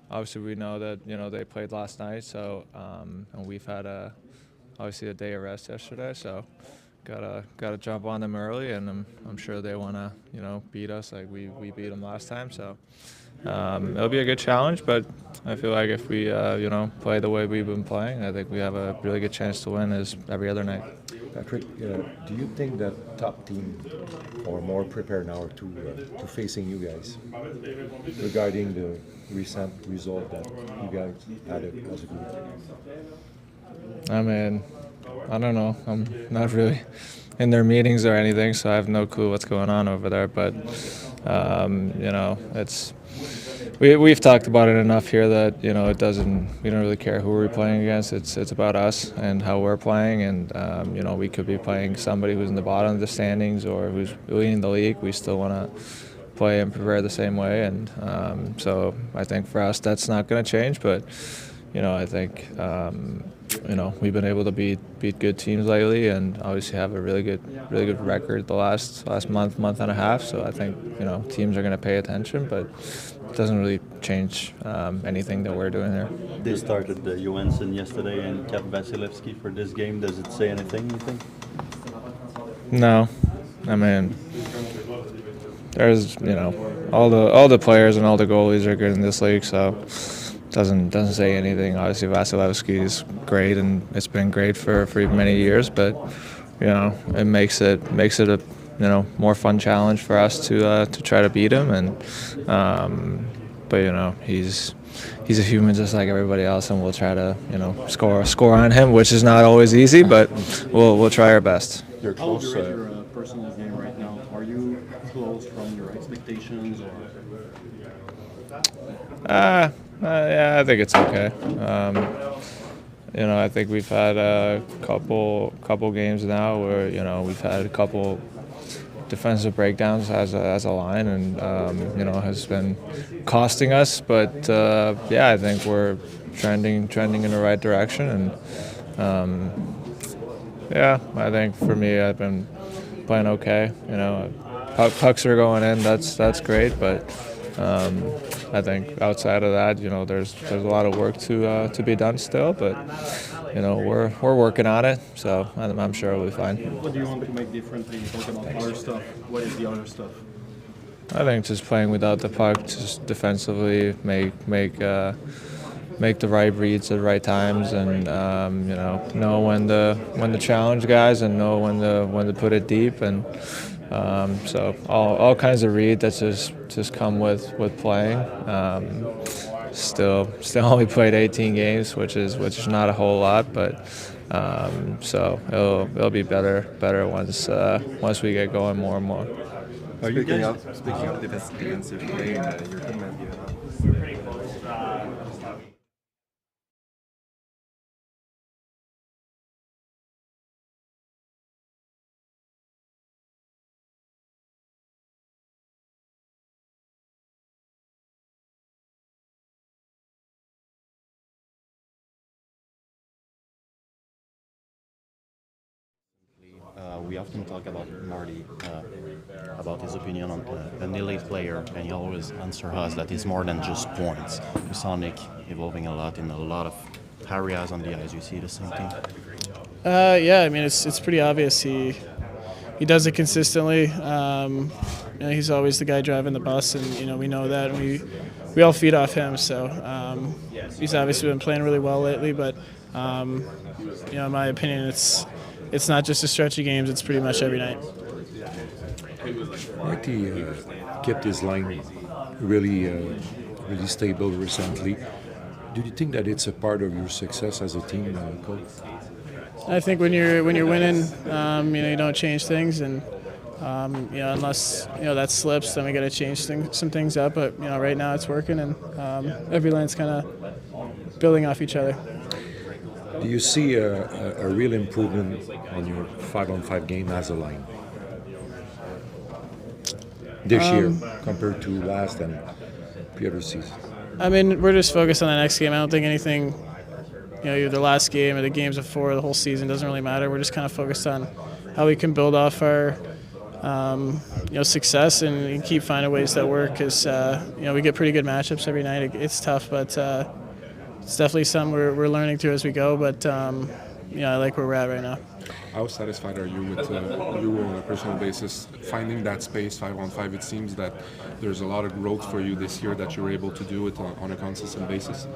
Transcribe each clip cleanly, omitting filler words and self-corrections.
Obviously, we know that they played last night, so and we've had obviously a day of rest yesterday, so gotta jump on them early, and I'm sure they want to beat us like we beat them last time. So it'll be a good challenge, but I feel like if we play the way we've been playing, I think we have a really good chance to win as every other night. Patrik, do you think that top team are more prepared now to facing you guys regarding the recent result that you guys had as a group? I mean, I don't know. I'm not really in their meetings or anything, so I have no clue what's going on over there. But it's we've talked about it enough here that it doesn't. We don't really care who we're playing against. It's about us and how we're playing, and we could be playing somebody who's in the bottom of the standings or who's leading the league. We still want to play and prepare the same way, and so I think for us that's not going to change. But I think we've been able to beat good teams lately, and obviously have a really good record the last month and a half. So I think teams are going to pay attention, but it doesn't really change anything that we're doing here. They started Johansson yesterday and kept Vasilevsky for this game. Does it say anything, you think? No, I mean, there's all the players and all the goalies are good in this league, so doesn't say anything. Obviously, Vasilevsky is great, and it's been great for many years. But it makes it a more fun challenge for us to try to beat him. And but he's a human just like everybody else, and we'll try to score on him, which is not always easy, but we'll try our best. You're close. How would you rate your personal game right now? Are you close from your expectations, or? Yeah, I think it's okay. I think we've had a couple games now where we've had a couple defensive breakdowns as a line, and has been costing us. But I think we're trending in the right direction, and I think for me, I've been playing okay. Pucks are going in. That's great, but. I think outside of that, there's a lot of work to be done still, but we're working on it, so I'm sure it'll be fine. What do you want to make differently? You talk about other stuff. What is the other stuff? I think just playing without the puck, just defensively, make the right reads at the right times, and know when to challenge guys and know when to put it deep, and. So all kinds of read that just come with playing. Still only played 18 games, which is not a whole lot, but so it'll be better once we get going more and more. Speaking of defensive play, your team has given up. We often talk about Marty, about his opinion on an elite player, and he always answers us that it's more than just points. We saw Nick evolving a lot in a lot of areas on the ice. You see the same thing? Yeah, I mean it's pretty obvious. He does it consistently. He's always the guy driving the bus, and we know that, and we all feed off him. So he's obviously been playing really well lately, but in my opinion, it's not just a stretch of games, it's pretty much every night. Marty kept his line really stable recently. Do you think that it's a part of your success as a team, Coach? I think when you're winning, you don't change things, and unless that slips, then we got to change some things up. But right now it's working, and every line's kind of building off each other. Do you see a real improvement on your 5-on-5 game as a line this year compared to last and the other season? I mean, we're just focused on the next game. I don't think anything, either the last game or the games before, the whole season doesn't really matter. We're just kind of focused on how we can build off our success and keep finding ways that work because we get pretty good matchups every night. It's tough, but it's definitely something we're learning through as we go. But I like where we're at right now. How satisfied are you with you on a personal basis finding that space 5-on-5? It seems that there's a lot of growth for you this year that you're able to do it on a consistent basis.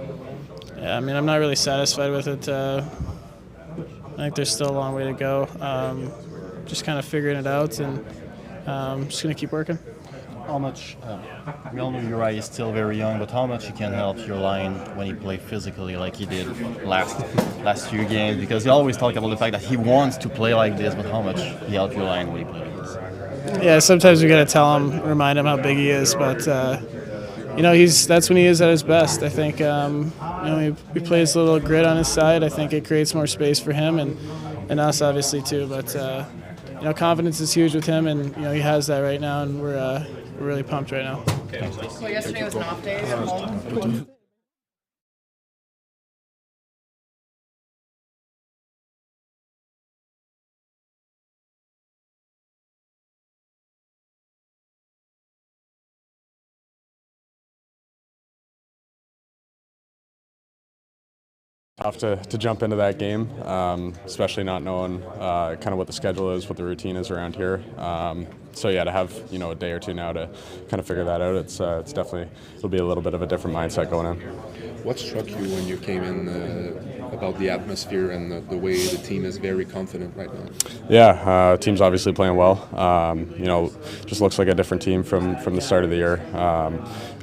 Yeah, I mean, I'm not really satisfied with it. I think there's still a long way to go. Just kind of figuring it out, and just going to keep working. How much, we all know Uri is still very young, but how much he can help your line when he plays physically like he did last few games? Because he always talk about the fact that he wants to play like this, but how much he helped your line when he plays like this? Yeah, sometimes we got to tell him, remind him how big he is, but that's when he is at his best. I think he plays a little grit on his side. I think it creates more space for him and us obviously too. But confidence is huge with him, and he has that right now, and we're really pumped right now. Well, yesterday was an off day at home. Tough to jump into that game, especially not knowing kind of what the schedule is, what the routine is around here. So yeah, to have a day or two now to kind of figure that out, it's definitely, it'll be a little bit of a different mindset going in. What struck you when you came in about the atmosphere and the way the team is very confident right now? Yeah, team's obviously playing well. Just looks like a different team from the start of the year.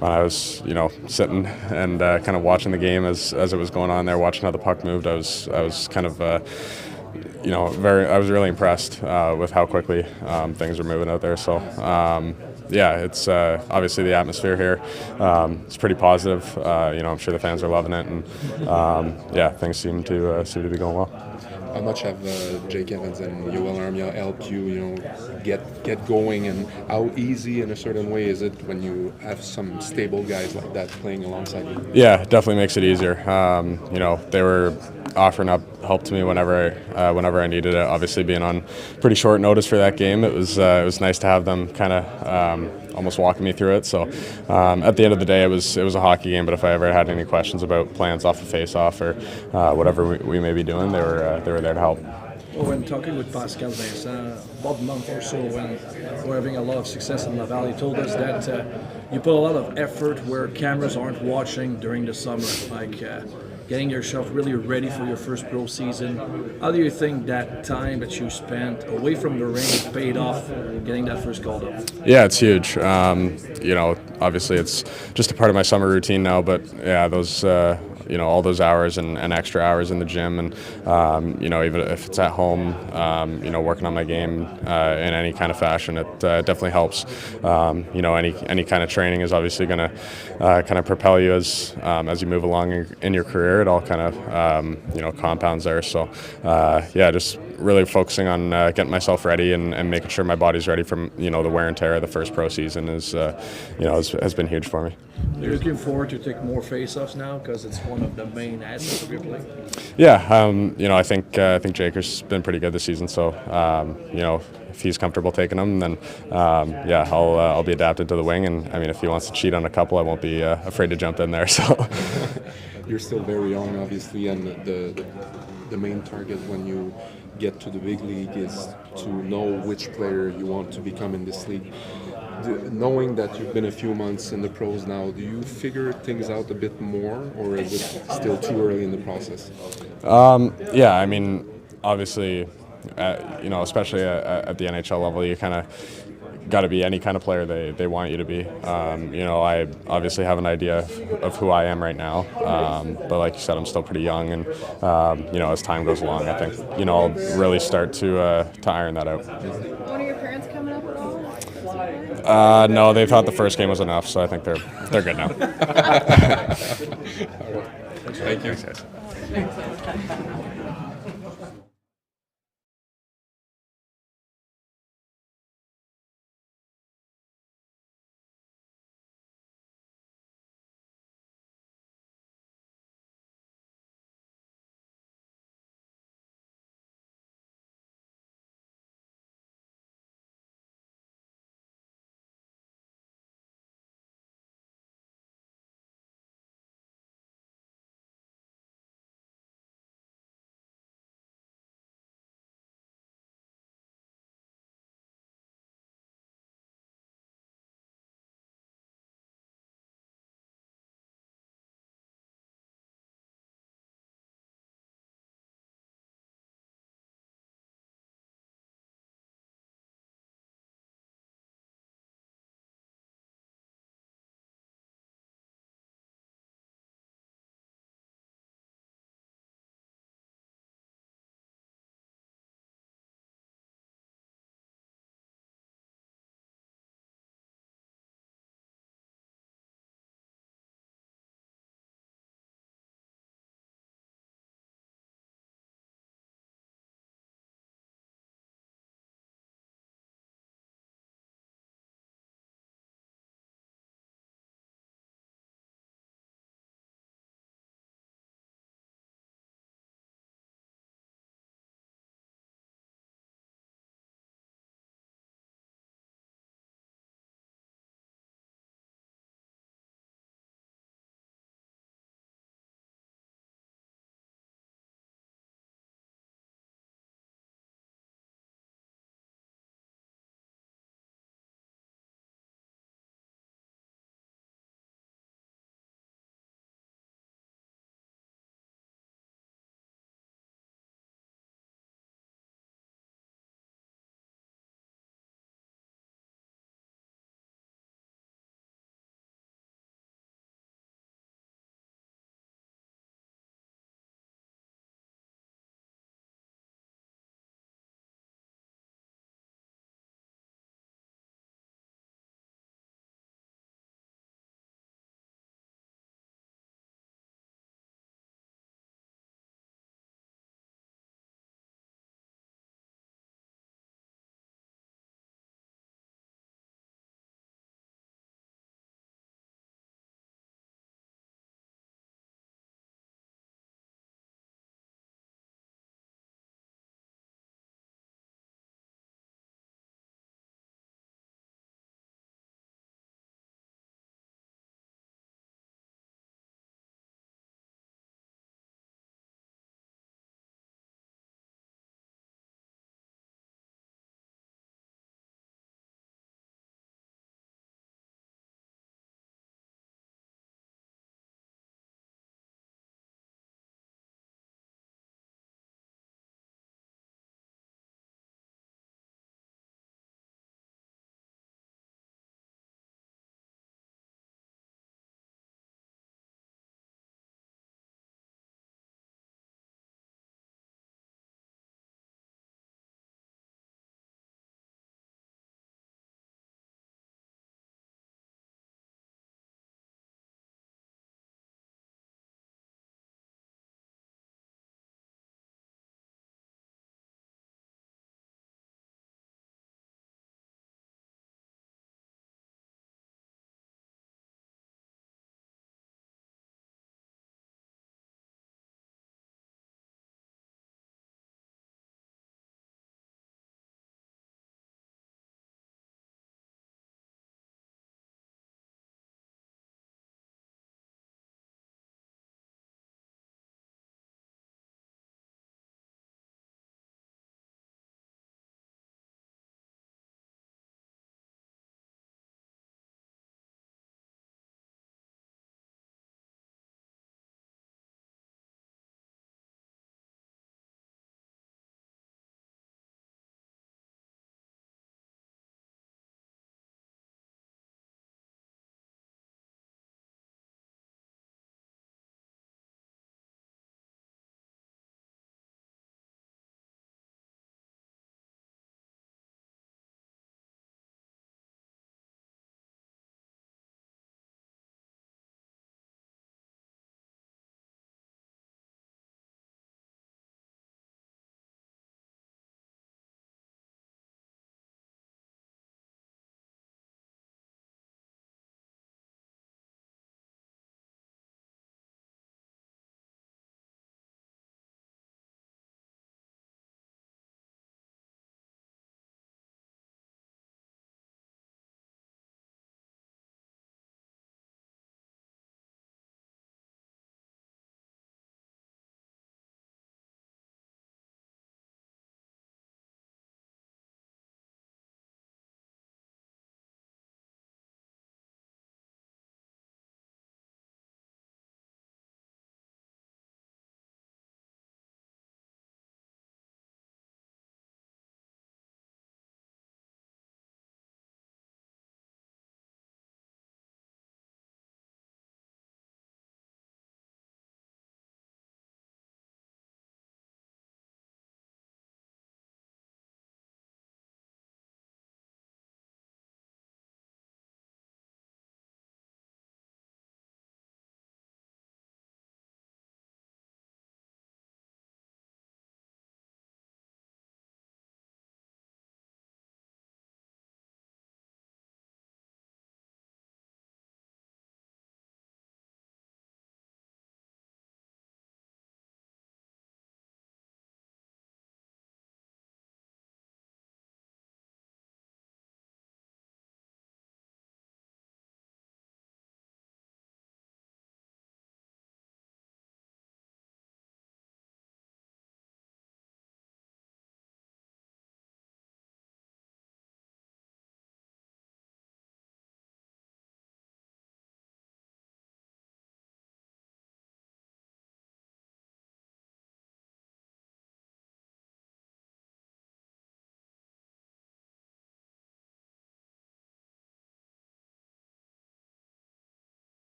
When I was sitting and kind of watching the game as it was going on there, watching how the puck moved, I was kind of I was really impressed with how quickly things are moving out there. So yeah, it's obviously the atmosphere here. It's pretty positive. I'm sure the fans are loving it, and yeah, things seem to be going well. How much have Jake Evans and Yoel Armia helped you, get going, and how easy in a certain way is it when you have some stable guys like that playing alongside you? Yeah, it definitely makes it easier. They were offering up help to me whenever I needed it. Obviously, being on pretty short notice for that game, it was nice to have them kind of almost walking me through it. So at the end of the day, it was a hockey game. But if I ever had any questions about plans off the face-off or whatever we may be doing, they were there to help. Well, when talking with Pascal Vincent about a month or so when we're having a lot of success in Laval, he told us that you put a lot of effort where cameras aren't watching during the summer, like getting yourself really ready for your first pro season. How do you think that time that you spent away from the rink paid off getting that first call up? Yeah, it's huge. Obviously it's just a part of my summer routine now, but yeah, those all those hours and extra hours in the gym, and even if it's at home, working on my game in any kind of fashion, it definitely helps. Any kind of training is obviously going to kind of propel you as you move along in your career. It all kind of compounds there. So just really focusing on getting myself ready and making sure my body's ready from the wear and tear of the first pro season has been huge for me. You're looking forward to take more face-offs now because it's one of the main assets of your play. Yeah, I think Jaker's been pretty good this season. So if he's comfortable taking them, then I'll be adapted to the wing. And I mean, if he wants to cheat on a couple, I won't be afraid to jump in there. So you're still very young, obviously, and the main target when you get to the big league is to know which player you want to become in this league. Knowing that you've been a few months in the pros now, do you figure things out a bit more, or is it still too early in the process? Yeah, I mean, obviously, especially at the NHL level, you kind of got to be any kind of player they want you to be. I obviously have an idea of who I am right now, but like you said, I'm still pretty young, and as time goes along, I think I'll really start to iron that out. One of your parents coming up at all? No, they thought the first game was enough, so I think they're good now. Thank you.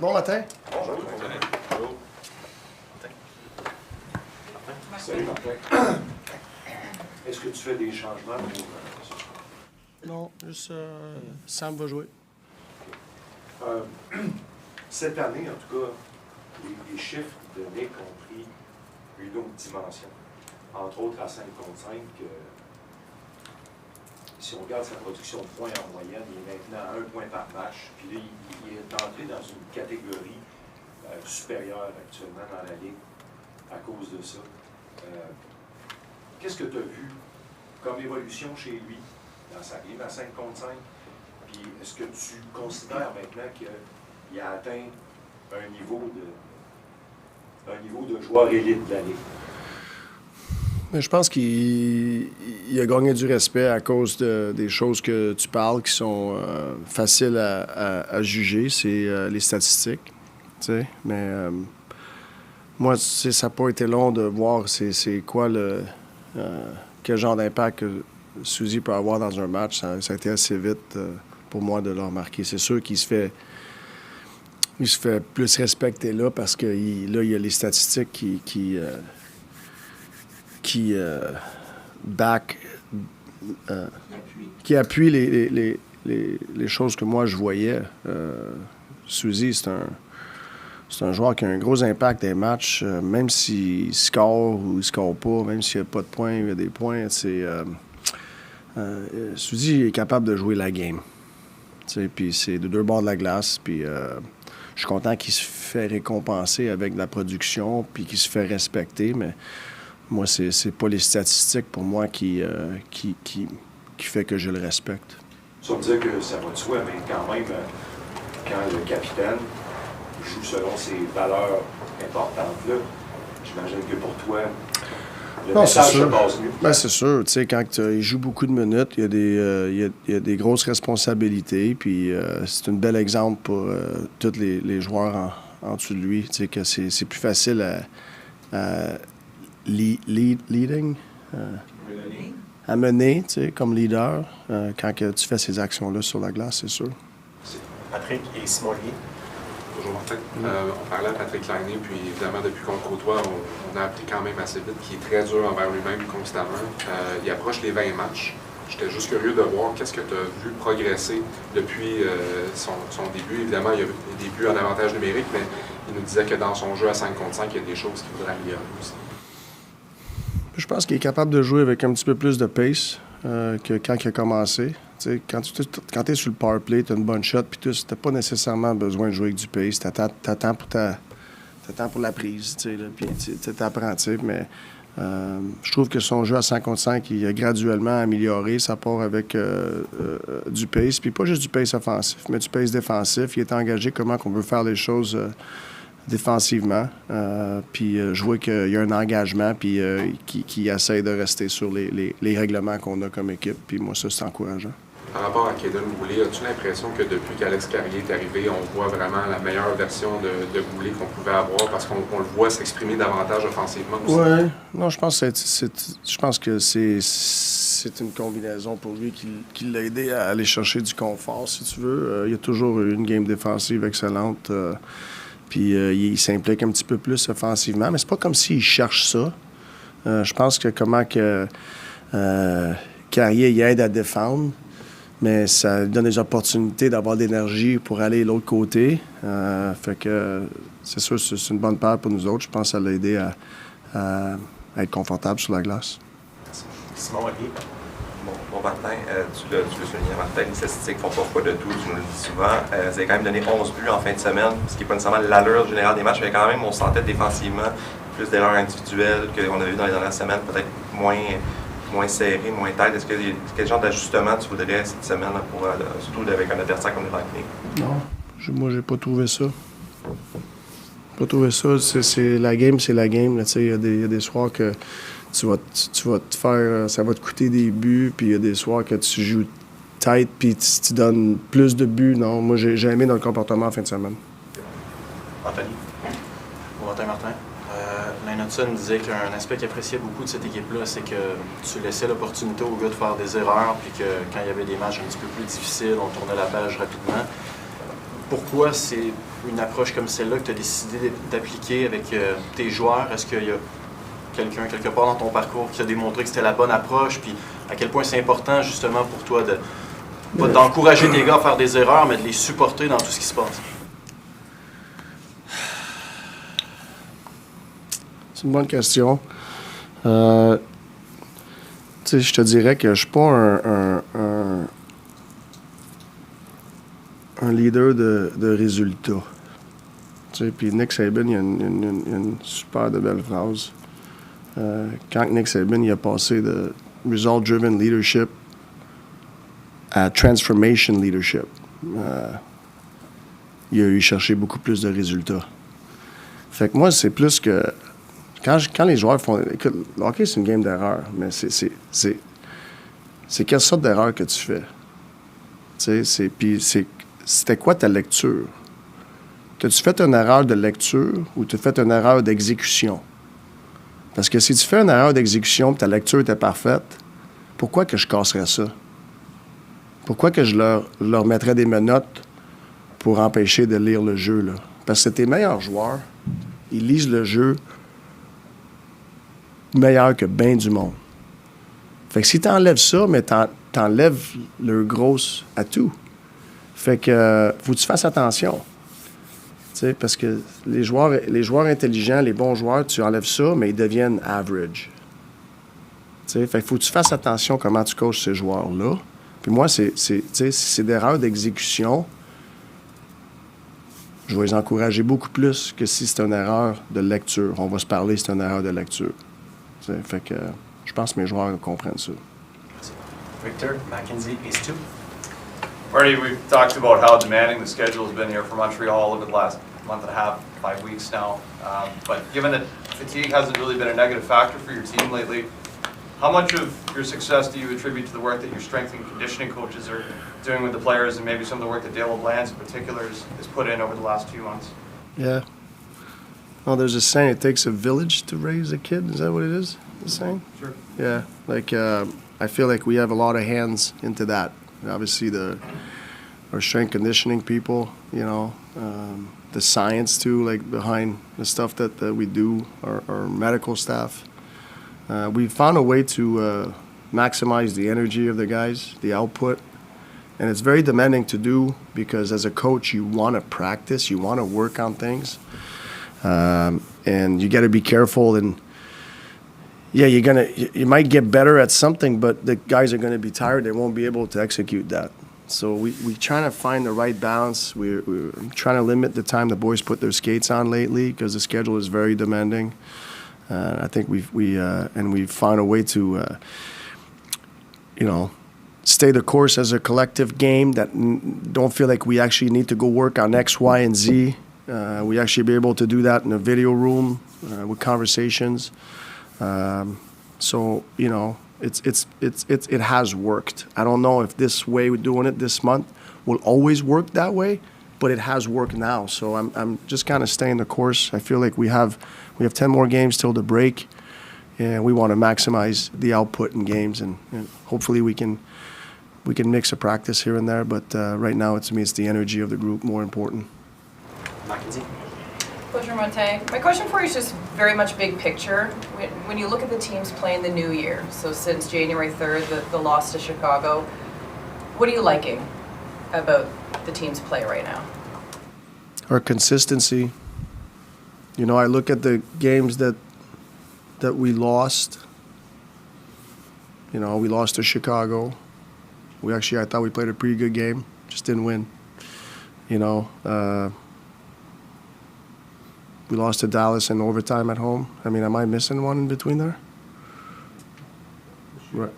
Bon matin. Bonjour. Salut Martin. Est-ce que tu fais des changements pour Non, juste Sam va jouer. Cette année, en tout cas, les chiffres de Nick ont pris une autre dimension. Entre autres, à 5 contre 5, si on regarde sa production de points en moyenne, il est maintenant à 1 point par match. Puis là, il est entré dans une catégorie supérieure actuellement dans la Ligue à cause de ça. Qu'est-ce que tu as vu comme évolution chez lui dans sa game à 5 contre 5? Puis est-ce que tu considères maintenant qu'il a atteint un niveau de joueur élite de la Ligue? Mais je pense qu'il a gagné du respect à cause des choses que tu parles qui sont faciles à juger. C'est les statistiques. Mais moi, ça n'a pas été long de voir c'est quoi quel genre d'impact que Suzy peut avoir dans un match. Ça a été assez vite pour moi de le remarquer. C'est sûr qu'il se fait plus respecter là parce que là, il y a les statistiques qui appuient les choses que moi je voyais. Suzy, c'est un joueur qui a un gros impact des matchs, même s'il score ou il score pas, même s'il n'y a pas de points, il y a des points. Suzy est capable de jouer la game. Puis c'est de deux bords de la glace. Puis je suis content qu'il se fait récompenser avec de la production puis qu'il se fait respecter, mais moi, c'est pas les statistiques pour moi qui fait que je le respecte. Ça veut dire que ça va de soi, mais quand même, quand le capitaine joue selon ces valeurs importantes-là, j'imagine que pour toi, le message se passe mieux. Ben, c'est sûr. Tu sais, quand il joue beaucoup de minutes, il y a des grosses responsabilités. Puis c'est un bel exemple pour tous les joueurs en dessous de lui. Tu sais, que c'est plus facile à leading, à mener, tu sais, comme leader, quand que tu fais ces actions-là sur la glace, c'est sûr. Patrick et Simon Lier. Bonjour Martin. On parlait à Patrik Laine, puis évidemment, depuis qu'on le côtoie, on a appris quand même assez vite qu'il est très dur envers lui-même constamment. Il approche les 20 matchs. J'étais juste curieux de voir qu'est-ce que tu as vu progresser depuis son début. Évidemment, il y a des buts en avantage numérique, mais il nous disait que dans son jeu à 5 contre 5, il y a des choses qu'il voudrait améliorer aussi. Je pense qu'il est capable de jouer avec un petit peu plus de pace que quand il a commencé. T'sais, quand tu es sur le power play, tu as une bonne shot, puis tu n'as pas nécessairement besoin de jouer avec du pace. Tu attends pour la prise, puis tu apprends. Mais je trouve que son jeu à 5 contre 5, il a graduellement amélioré. Ça part avec du pace, puis pas juste du pace offensif, mais du pace défensif. Il est engagé comment on veut faire les choses défensivement. Puis je vois qu'il y a un engagement, puis qui essaie de rester sur les règlements qu'on a comme équipe. Puis moi, ça, c'est encourageant. Par rapport à Kaden Goulet, as-tu l'impression que depuis qu'Alex Carrier est arrivé, on voit vraiment la meilleure version de Goulet qu'on pouvait avoir parce qu'on le voit s'exprimer davantage offensivement aussi? Oui. Non, je pense que c'est une combinaison pour lui qui l'a aidé à aller chercher du confort, si tu veux. Il y a toujours eu une game défensive excellente. Puis il s'implique un petit peu plus offensivement, mais c'est pas comme s'il cherche ça. Je pense que Carrier il aide à défendre, mais ça lui donne des opportunités d'avoir de l'énergie pour aller de l'autre côté. Fait que c'est sûr, c'est une bonne paire pour nous autres. Je pense que ça l'a aidé à être confortable sur la glace. Merci. Simon Olivier. Bon Martin, tu l'as souligné, Martin, les statistiques font pas foi de tout, tu nous le dis souvent. Vous avez quand même donné 11 buts en fin de semaine, ce qui n'est pas nécessairement l'allure générale des matchs, mais quand même, on sentait défensivement plus d'erreurs individuelles qu'on a vu dans les dernières semaines, peut-être moins serré, moins tête. Est-ce que quel genre d'ajustement tu voudrais cette semaine, surtout avec un adversaire comme le Lightning? Non, moi, j'ai pas trouvé ça. C'est la game, c'est la game. Il y a des soirs que tu vas te faire... Ça va te coûter des buts, puis il y a des soirs que tu joues tête, puis tu donnes plus de buts. Non, moi, j'ai aimé notre comportement en fin de semaine. Anthony. Bon matin, Martin. Laine Hudson disait qu'un aspect qu'il appréciait beaucoup de cette équipe-là, c'est que tu laissais l'opportunité aux gars de faire des erreurs, puis que quand il y avait des matchs un petit peu plus difficiles, on tournait la page rapidement. pourquoi c'est une approche comme celle-là que tu as décidé d'appliquer avec tes joueurs? Est-ce qu'il y a quelqu'un, quelque part dans ton parcours, qui a démontré que c'était la bonne approche? Puis à quel point c'est important, justement, pour toi pas d'encourager tes gars à faire des erreurs, mais de les supporter dans tout ce qui se passe? C'est une bonne question. Tu sais, je te dirais que je suis pas un leader de résultats. Tu sais, puis Nick Saban, il y a une super de belle phrase. Quand Nick Saban il a passé de result-driven leadership à transformation leadership, il a eu cherché beaucoup plus de résultats. Fait que moi, c'est plus que quand les joueurs font... Écoute, le hockey, c'est une game d'erreur, mais c'est quelle sorte d'erreur que tu fais? Tu sais, c'était quoi ta lecture? T'as-tu fait une erreur de lecture ou t'as fait une erreur d'exécution? Parce que si tu fais une erreur d'exécution et ta lecture était parfaite, pourquoi que je casserais ça? Pourquoi que je leur mettrais des menottes pour empêcher de lire le jeu, là? Parce que tes meilleurs joueurs, ils lisent le jeu meilleur que bien du monde. Fait que si t'enlèves ça, mais t'enlèves leur gros atout. Fait que faut que tu fasses attention. Tu sais, parce que les joueurs intelligents, les bons joueurs, tu enlèves ça, mais ils deviennent average. Tu sais, fait que faut que tu fasses attention comment tu coaches ces joueurs-là. Puis moi, c'est d'erreurs d'exécution. Je vais les encourager beaucoup plus que si c'est une erreur de lecture. On va se parler, c'est une erreur de lecture. T'sais, fait que je pense que mes joueurs comprennent ça. Victor, Mackenzie, Ace 2. Marty, we've talked about how demanding the schedule has been here for Montreal over the last month and a half, 5 weeks now. But given that fatigue hasn't really been a negative factor for your team lately, how much of your success do you attribute to the work that your strength and conditioning coaches are doing with the players, and maybe some of the work that Dale O'Blands in particular has put in over the last few months? Yeah. Well, there's a saying, it takes a village to raise a kid. Is that what it is, the saying? Sure. Yeah. Like, I feel like we have a lot of hands into that. Obviously, our strength conditioning people, you know, the science, too, like, behind the stuff that we do, our medical staff. We found a way to maximize the energy of the guys, the output. And it's very demanding to do because as a coach, you want to practice, you want to work on things. And you got to be careful. And yeah, you might get better at something, but the guys are going to be tired. They won't be able to execute that. So we're trying to find the right balance. We're trying to limit the time the boys put their skates on lately because the schedule is very demanding. I think we've found a way to, stay the course as a collective game that don't feel like we actually need to go work on X, Y, and Z. We actually be able to do that in a video room with conversations. So it has worked. I don't know if this way we're doing it this month will always work that way, but it has worked now. So I'm just kind of staying the course. I feel like we have 10 more games till the break, and we want to maximize the output in games, and hopefully we can mix a practice here and there. But right now, to me, it's the energy of the group more important. Mackenzie. Coach Ramonte, my question for you is just very much big picture. When you look at the teams playing the new year, so since January 3rd, the loss to Chicago, what are you liking about the team's play right now? Our consistency. You know, I look at the games that we lost. You know, we lost to Chicago. I thought we played a pretty good game, just didn't win. You know, we lost to Dallas in overtime at home. I mean, am I missing one in between there? Right.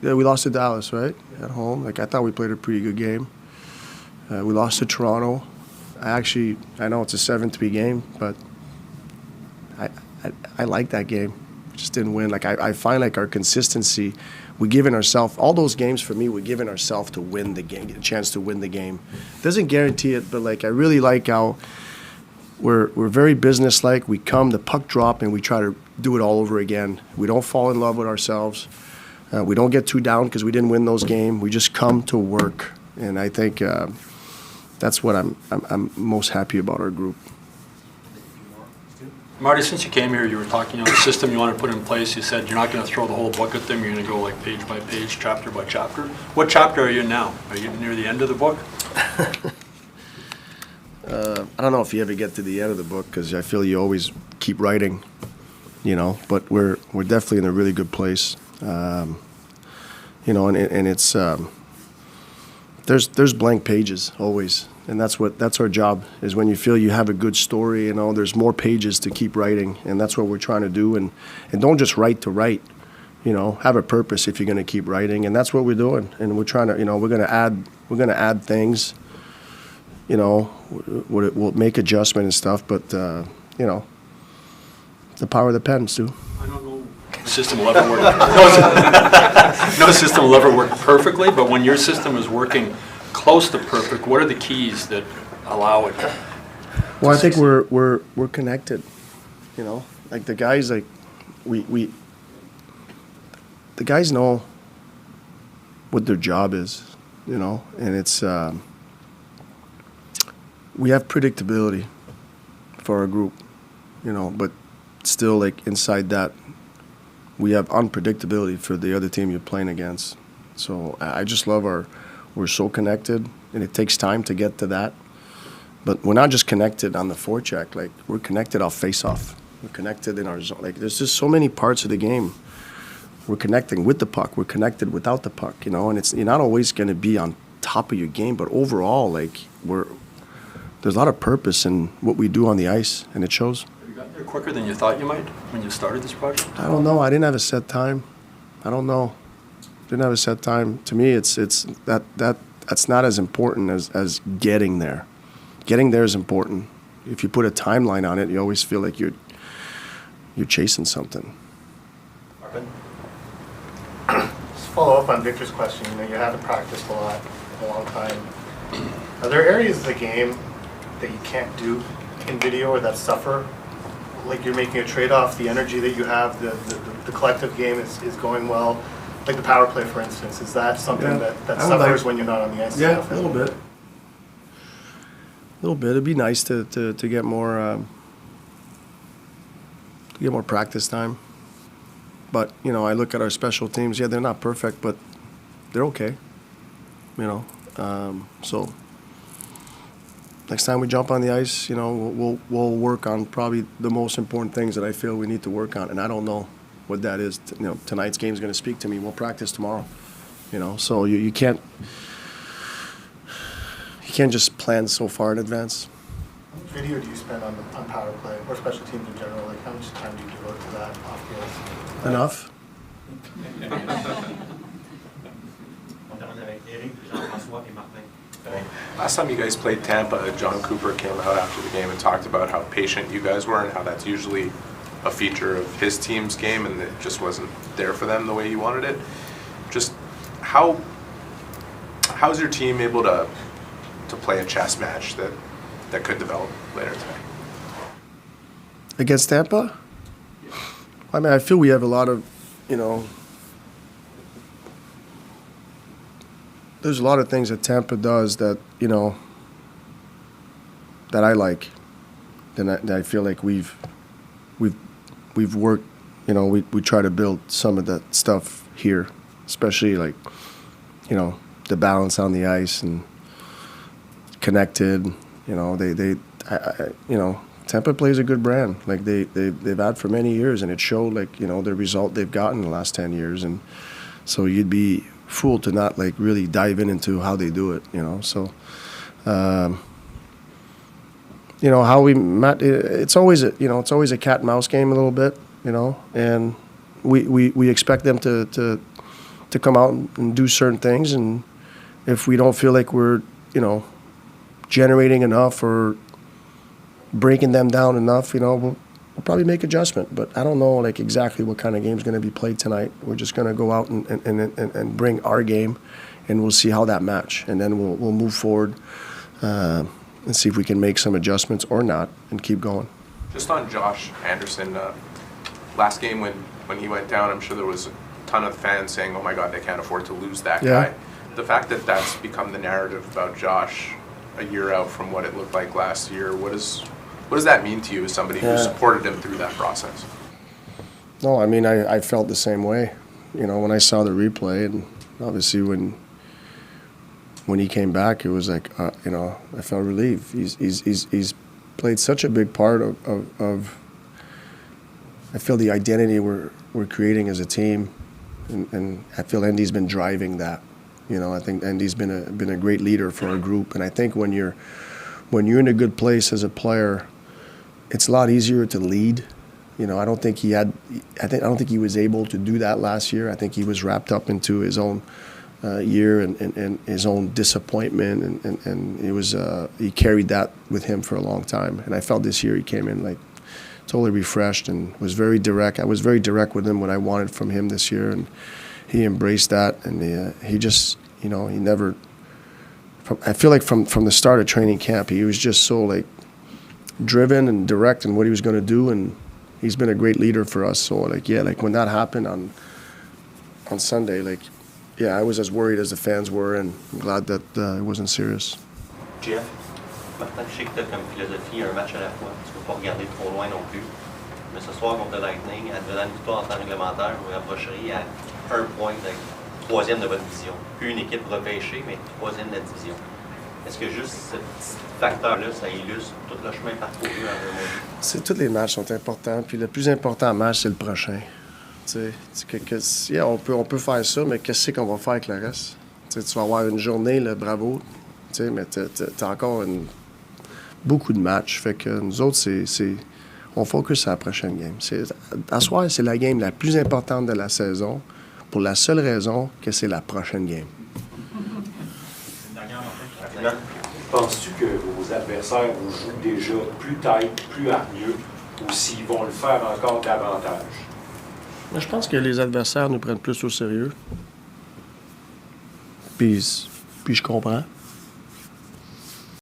Yeah, we lost to Dallas, right? At home. Like, I thought we played a pretty good game. We lost to Toronto. I know it's a 7-3 game, but I like that game. Just didn't win. Like, I find like our consistency, we're giving ourselves, all those games for me, we're giving ourselves to win the game, get a chance to win the game. Doesn't guarantee it, but like, I really like how we're very businesslike. We come, the puck drop, and we try to do it all over again. We don't fall in love with ourselves. We don't get too down because we didn't win those games. We just come to work. And I think, that's what I'm most happy about our group. Marty, since you came here, you were talking the system you want to put in place. You said you're not going to throw the whole book at them. You're going to go like page by page, chapter by chapter. What chapter are you in now? Are you near the end of the book? I don't know if you ever get to the end of the book because I feel you always keep writing, but we're definitely in a really good place. And it's there's blank pages always, and that's our job. Is when you feel you have a good story, there's more pages to keep writing, and that's what we're trying to do. And don't just write to write, have a purpose if you're going to keep writing, and that's what we're doing. And we're trying to, we're going to add things. We'll make adjustment and stuff, but the power of the pen, Stu. I don't know. System will ever work. No system will ever work perfectly, but when your system is working close to perfect, what are the keys that allow it? Well, I think we're connected. Like the guys, the guys know what their job is, and it's we have predictability for our group, but still, like inside that, we have unpredictability for the other team you're playing against. So I just love we're so connected, and it takes time to get to that. But we're not just connected on the forecheck, like we're connected off face-off. We're connected in our zone. Like there's just so many parts of the game. We're connecting with the puck. We're connected without the puck, and you're not always going to be on top of your game, but overall, like there's a lot of purpose in what we do on the ice, and it shows. You got there quicker than you thought you might when you started this project? I don't know. I didn't have a set time. I don't know. Didn't have a set time. To me, it's that's not as important as getting there. Getting there is important. If you put a timeline on it, you always feel like you're chasing something. Just follow up on Victor's question. You haven't practiced a lot in a long time. Are there areas of the game that you can't do in video or that suffer? Like you're making a trade-off, the energy that you have, the collective game is going well. Like the power play, for instance, is that something that suffers when you're not on the ice? Yeah, a little bit. A little bit. It'd be nice to get more practice time. But I look at our special teams. Yeah, they're not perfect, but they're okay. So next time we jump on the ice, we'll work on probably the most important things that I feel we need to work on, and I don't know what that is. Tonight's game is going to speak to me. We'll practice tomorrow. So you can't just plan so far in advance. How much video do you spend on power play or special teams in general? Like how much time do you devote to that off the ice? Enough. Last time you guys played Tampa, John Cooper came out after the game and talked about how patient you guys were and how that's usually a feature of his team's game and it just wasn't there for them the way he wanted it. Just how's your team able to play a chess match that could develop later today? Against Tampa? I mean, I feel we have a lot of, there's a lot of things that Tampa does that, that I like. That I feel like we've worked, we try to build some of that stuff here, especially like, the balance on the ice and connected. Tampa plays a good brand. Like they've had for many years, and it showed like the result they've gotten in the last 10 years, and so you'd be fool to not like really dive into how they do it. So how we met. It's always a cat and mouse game a little bit. And we expect them to come out and do certain things, and if we don't feel like we're generating enough or breaking them down enough, we'll probably make adjustment. But I don't know like exactly what kind of game is going to be played tonight. We're just going to go out and bring our game, and we'll see how that match, and then we'll move forward and see if we can make some adjustments or not and keep going. Just on Josh Anderson, last game when he went down, I'm sure there was a ton of fans saying, "Oh my God, they can't afford to lose that guy." The fact that that's become the narrative about Josh a year out from what it looked like last year. What does that mean to you as somebody who supported him through that process? No, I mean, I felt the same way. When I saw the replay, and obviously when he came back, it was like, I felt relieved. He's played such a big part of I feel the identity we're creating as a team, and I feel Andy's been driving that. I think Andy's been a great leader for our group, and I think when you're in a good place as a player, it's a lot easier to lead. I don't think he was able to do that last year. I think he was wrapped up into his own year and his own disappointment, and he carried that with him for a long time. And I felt this year he came in like totally refreshed and was very direct. I was very direct with him what I wanted from him this year, and he embraced that. And he just, he never. I feel like from the start of training camp, he was just so like driven and direct in what he was going to do, and he's been a great leader for us. So when that happened on Sunday, I was as worried as the fans were, and I'm glad that it wasn't serious. Jeff, Martin, je sais que tu as comme philosophie un match à la fois. Tu ne peux pas regarder trop loin non plus. Mais ce soir contre le Lightning, advenant une victoire en temps réglementaire, vous rapprocheriez à 1 point d'être troisième de votre division. Plus une équipe repêchée, mais troisième de la division. Est-ce que juste ce petit facteur-là, ça illustre tout le chemin parcouru en un mois? Tous les matchs sont importants, puis le plus important match, c'est le prochain. On peut faire ça, mais qu'est-ce qu'on va faire avec le reste? Tu vas avoir une journée, là, bravo, mais t'as encore beaucoup de matchs. Fait que nous autres, on focus sur la prochaine game. À soir, c'est la game la plus importante de la saison, pour la seule raison que c'est la prochaine game. Penses-tu que vos adversaires vous jouent déjà plus tight, plus hargneux, ou s'ils vont le faire encore davantage? Je pense que les adversaires nous prennent plus au sérieux. Puis je comprends.